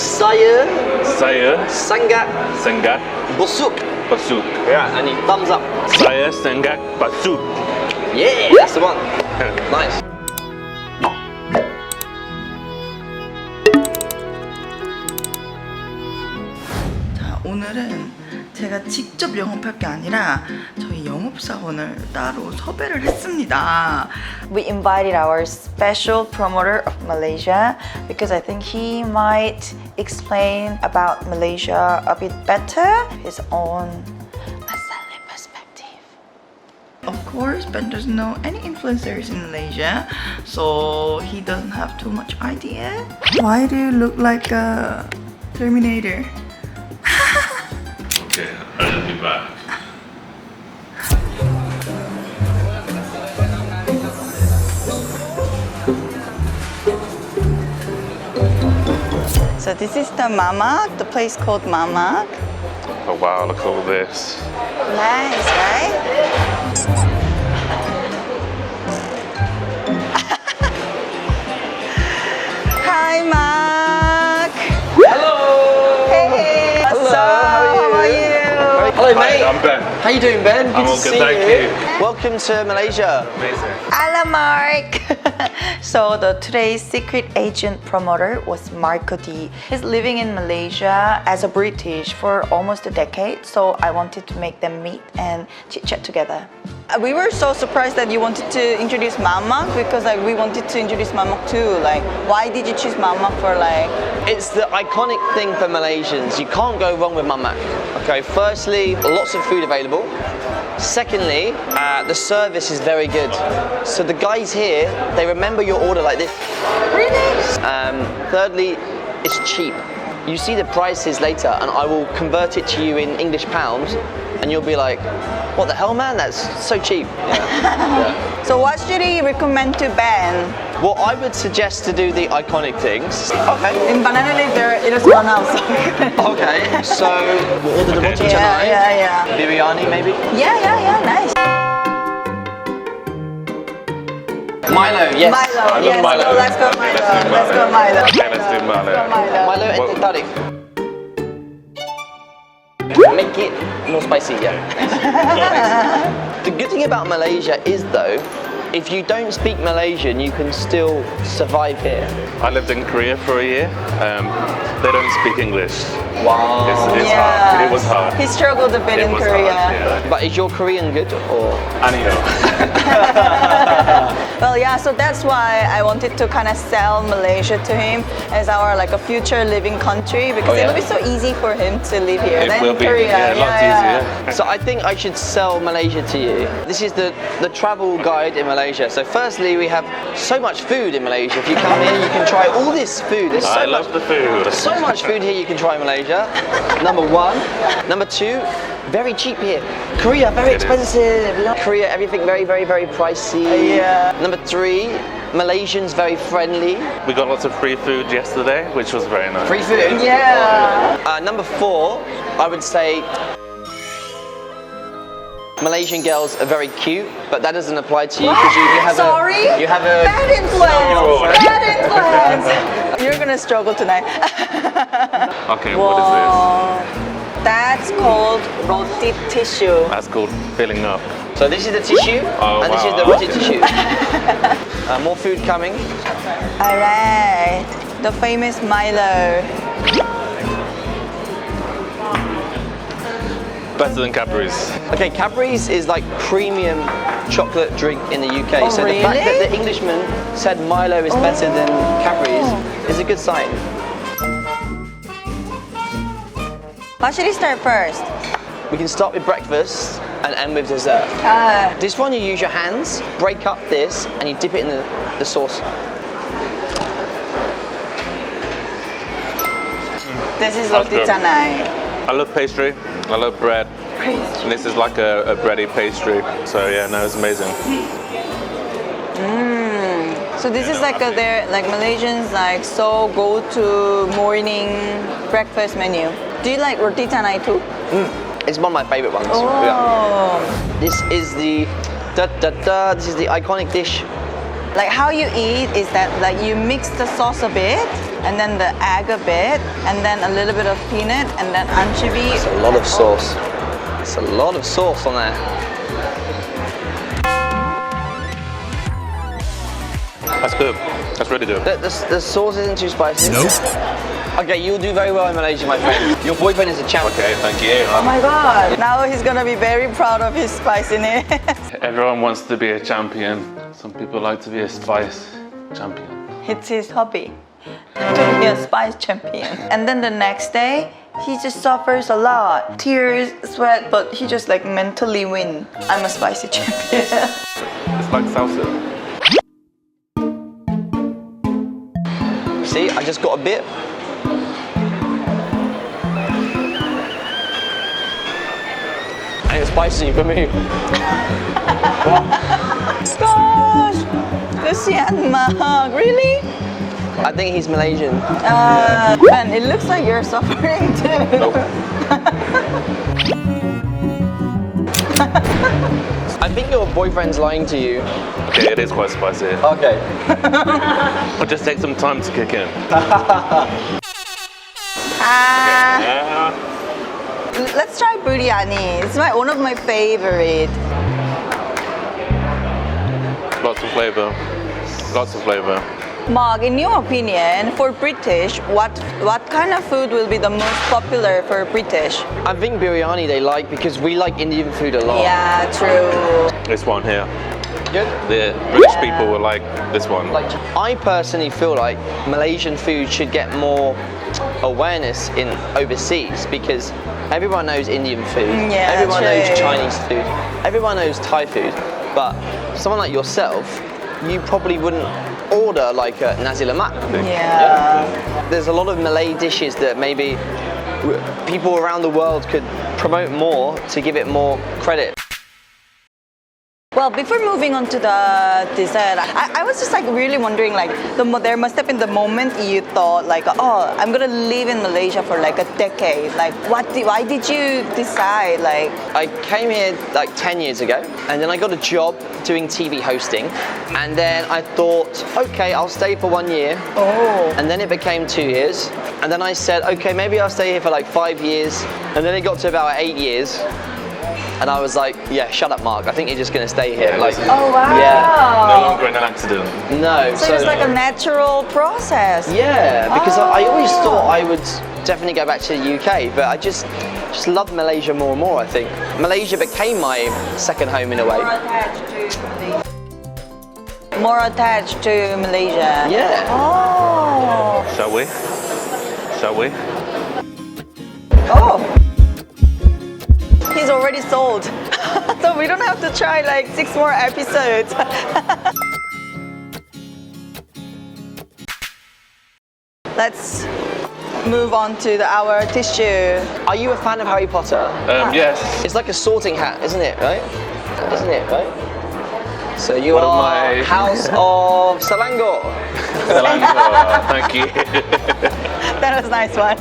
Saya sangat busuk. Patut. Yeah, and you thumbs up. Saya sangat Patut. Yeah, that's the one. Nice. 자, 오늘은 제가 직접 영업할 게 아니라 저희 영업사원을 따로 섭외를 했습니다. We invited our special promoter of Malaysia because I think he might explain about Malaysia a bit better, his own selling perspective. Of course, Ben doesn't know any influencers in Malaysia, so he doesn't have too much idea. Why do you look like a Terminator? Okay, I'll be back. So this is the Mamak, the place called Mamak. Oh wow, look at all this. Nice, right? Hi, Mark. Hello. Hey. Hello. So, how are you? Hello, Hi, mate. I'm Ben. How you doing, Ben? Good I'm to all good, see thank you. you. Welcome to Malaysia. Amazing. Hello, Mark. So today's secret agent promoter was Marco D. He's living in Malaysia as a British for almost a decade, so I wanted to make them meet and chit-chat together. We were so surprised that you wanted to introduce Mamak because we wanted to introduce Mamak too. Why did you choose Mamak for It's the iconic thing for Malaysians. You can't go wrong with mamak. Okay, firstly, lots of food available. Secondly, the service is very good. So the guys here, they remember your order like this. Really? Thirdly, it's cheap. You see the prices later and I will convert it to you in English pounds and you'll be like, what the hell, man? That's so cheap. Yeah. So what should he recommend to Ben? Well, I would suggest to do the iconic things. Okay. In Banana Leaf, it is one house. Okay, so we'll order the roti canai. Yeah. Biryani, maybe? Yeah, nice. Milo, yes. Milo, I love yes. Milo. So let's go Milo. Okay, Let's go Milo. Okay, let's do Milo. Milo and Well- teh tarik. Make it more spicy, yeah. The good thing about Malaysia is though, if you don't speak Malaysian, you can still survive here. I lived in Korea for a year. They don't speak English. Wow. It's hard. It was hard. He struggled a bit It in was Korea. hard, yeah. But is your Korean good or? Anio. Well, yeah, so that's why I wanted to kind of sell Malaysia to him as our a future living country because Oh, yeah. it will be so easy for him to live here It than will be Korea. lots easier. So I think I should sell Malaysia to you. This is the travel guide in Malaysia. So firstly, we have so much food in Malaysia. If you come here, you can try all this food. There's so I much love the food. So much food here you can try in Malaysia. Number one. Number two, very cheap here. Korea, very It is. expensive. You know? Korea, everything very, very, very pricey. Yeah. Number three, Malaysians very friendly. We got lots of free food yesterday, which was very nice. Free food. Yeah. Number four, I would say Malaysian girls are very cute, but that doesn't apply to you because you have Sorry? you have a Bad influence. Oh. Bad influence. You're gonna struggle tonight. Okay, what is this? That's called roti tissue. That's called filling up. So this is the tissue, Oh, and this is wow, the roti okay. tissue. More food coming. All right, the famous Milo. Better than Cadbury's. Okay, Cadbury's is like premium chocolate drink in the UK. Oh, so the fact that really? the Englishman said Milo is better than Cadbury's is a good sign. What should he start first? We can start with breakfast and end with dessert. This one you use your hands, break up this, and you dip it in the sauce. This is That's roti good. canai. I love pastry. I love bread. And this is like a bready pastry. So yeah, no, it's amazing. So this is like Malaysians so go to morning breakfast menu. Do you like roti canai too? It's one of my favorite ones. Oh. Yeah. This is the This is the iconic dish. Like how you eat is that you mix the sauce a bit and then the egg a bit, and then a little bit of peanut, and then anchovy. It's a lot of sauce. It's a lot of sauce on there. That's good. That's really good. The sauce isn't too spicy. Nope. Okay, you'll do very well in Malaysia, my friend. Your boyfriend is a champ. Okay, thank you. Oh my god, now he's gonna be very proud of his spiciness. Everyone wants to be a champion. Some people like to be a spice champion. It's his hobby to be a spice champion. And then the next day, he just suffers a lot. Tears, sweat, but he just like mentally win. I'm a spicy champion. It's like salsa. See, I just got a bit. And it's spicy for me. Gosh, kasihan Mark, really? I think he's Malaysian. Ben, it looks like you're suffering too. Nope. I think your boyfriend's lying to you. Okay, it is quite spicy. Okay. It'll just take some time to kick in. Let's try biryani. It's one of my favorite. Lots of flavor. Lots of flavor. Mark, in your opinion, for British, what kind of food will be the most popular for British? I think biryani they like because we like Indian food a lot. Yeah, true. This one here. Good? The British people will like this one. Like, I personally feel like Malaysian food should get more awareness in overseas because everyone knows Indian food, Yeah, everyone knows true. Chinese food, everyone knows Thai food, but someone like yourself, you probably wouldn't order like a nasi lemak. Yeah. There's a lot of Malay dishes that maybe people around the world could promote more to give it more credit. Well, before moving on to the dessert, I was just like really wondering, like, there must have been the moment you thought, like, oh, I'm gonna live in Malaysia for like a decade. Like, why did you decide, like? I came here like 10 years ago and then I got a job doing TV hosting and then I thought, okay, I'll stay for 1 year. Oh. And then it became 2 years and then I said, okay, maybe I'll stay here for like 5 years and then it got to about 8 years. And I was like, yeah, shut up, Mark. I think you're just going to stay here. Like, Oh wow. Yeah. No longer in an accident. No. So it's like a natural process. Yeah, because I always Oh. thought I would definitely go back to the UK, but I just love Malaysia more and more, I think. Malaysia became my second home in a way. More attached to Malaysia. Yeah. Oh. Shall we? Shall we? Oh. He's already sold. So we don't have to try like 6 more episodes. Let's move on to our tissue. Are you a fan of Harry Potter? Yes. It's like a sorting hat, isn't it, right? Isn't it, right? So you One of are my- House of Selangor. Selangor, thank you. That was a nice one.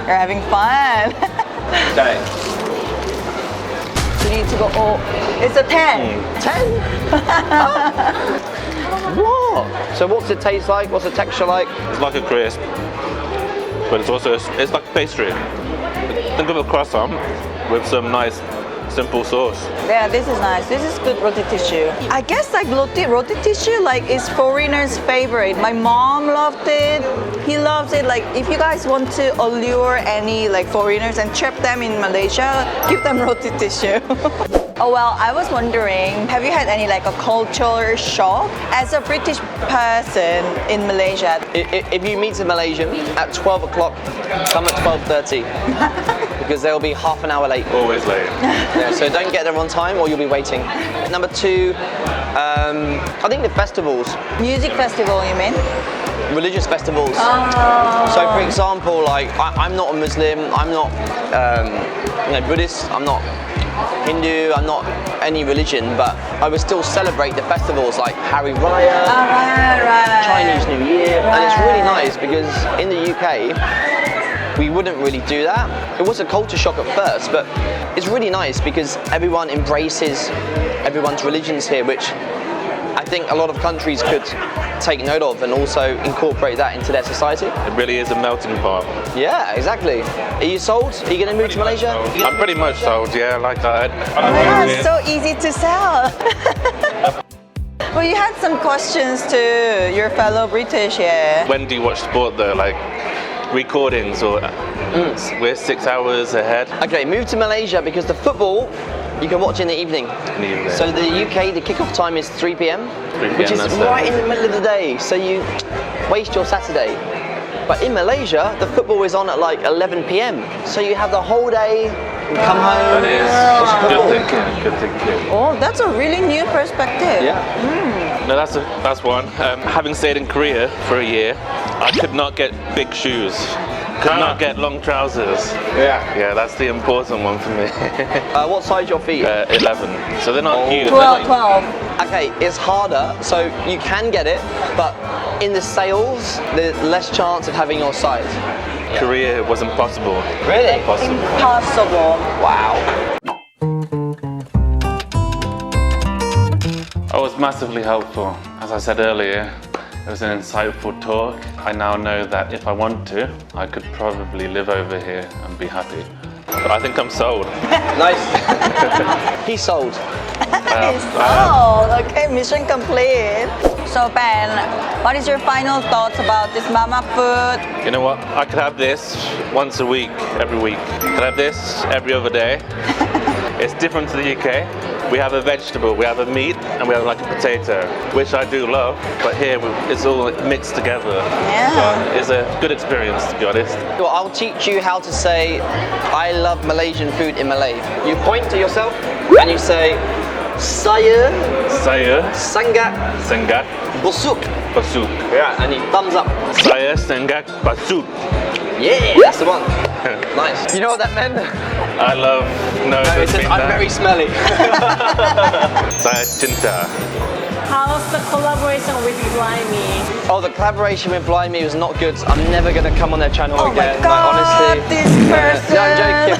You're having fun. Okay. You need to go, oh, it's a 10. 10? What? So what's it taste like? What's the texture like? It's like a crisp, but it's like pastry. Think of a croissant with some nice, simple sauce. Yeah, this is nice. This is good roti tissue. I guess like roti tissue like is foreigners' favorite. My mom loved it. He loves it. Like if you guys want to allure any like foreigners and trap them in Malaysia, give them roti tissue. Oh well, I was wondering, have you had any like a culture shock as a British person in Malaysia? If you meet a Malaysian at 12 o'clock, come at 12:30 because they'll be half an hour late. Always late. Yeah, so don't get there on time or you'll be waiting. Number 2, I think the festivals, Music festival, you mean? religious festivals. Oh. So for example, like I'm not a Muslim, I'm not Buddhist, I'm not Hindu, I'm not any religion, but I would still celebrate the festivals like Hari Raya, Right. Chinese New Year, and it's really nice because in the UK we wouldn't really do that. It was a culture shock at first, but it's really nice because everyone embraces everyone's religions here, which I think a lot of countries could take note of and also incorporate that into their society. It really is a melting pot. Yeah, exactly. Are you sold? Are you going to move to Malaysia? I'm pretty much sold, yeah, like that. Oh my god, it's so easy to sell. Well, you had some questions to your fellow British, yeah. When do you watch sport though? Like recordings or we're 6 hours ahead? Okay, move to Malaysia because the football you can watch in the evening. In the evening. So the UK, the kickoff time is 3 p.m, 3 p.m. which is that's right in the middle of the day. So you waste your Saturday. But in Malaysia, the football is on at like 11 p.m. So you have the whole day, come home. That is watch good football. thinking, good thinking. Oh, that's a really new perspective. Yeah. No, that's one. Having stayed in Korea for a year, I could not get big shoes. Could not get long trousers. Yeah, that's the important one for me. What size your feet? 11. So they're not huge. 12. Okay, it's harder, so you can get it, but in the sales, there's less chance of having your size. Korea was impossible. Really? Impossible. Impossible. Wow. Oh, it was massively helpful. As I said earlier, it was an insightful talk. I now know that if I want to, I could probably live over here and be happy. I think I'm sold. Nice. He's sold. Oh, okay, mission complete. So Ben, what is your final thoughts about this mama food? You know what? I could have this once a week, every week. Could have this every other day. It's different to the UK. We have a vegetable, we have a meat, and we have like a potato, which I do love, but here it's all mixed together. Yeah. So it's a good experience, to be honest. Well, I'll teach you how to say, I love Malaysian food in Malay. You point to yourself and you say, saya Saya sangat senggak busuk. basuk. Yeah, and you thumbs up. Saya senggak basuk. Yeah, that's the one. Nice. You know what that meant? I love, no, No, it says, I'm very smelly. Saya cinta. How's the collaboration with Blimey? Oh, the collaboration with Blimey was not good. I'm never going to come on their channel Oh my again. God, honestly. this person. No, I'm joking.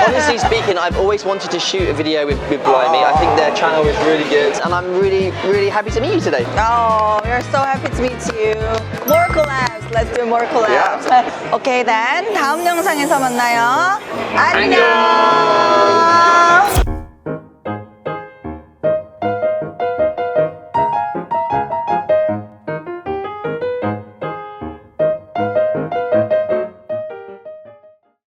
Honestly speaking, I've always wanted to shoot a video with Blimey. I think their channel is really good, and I'm really, really happy to meet you today. Oh, we're so happy to meet you. More collabs. Let's do more collabs. Okay then, 다음 영상에서 만나요. 안녕.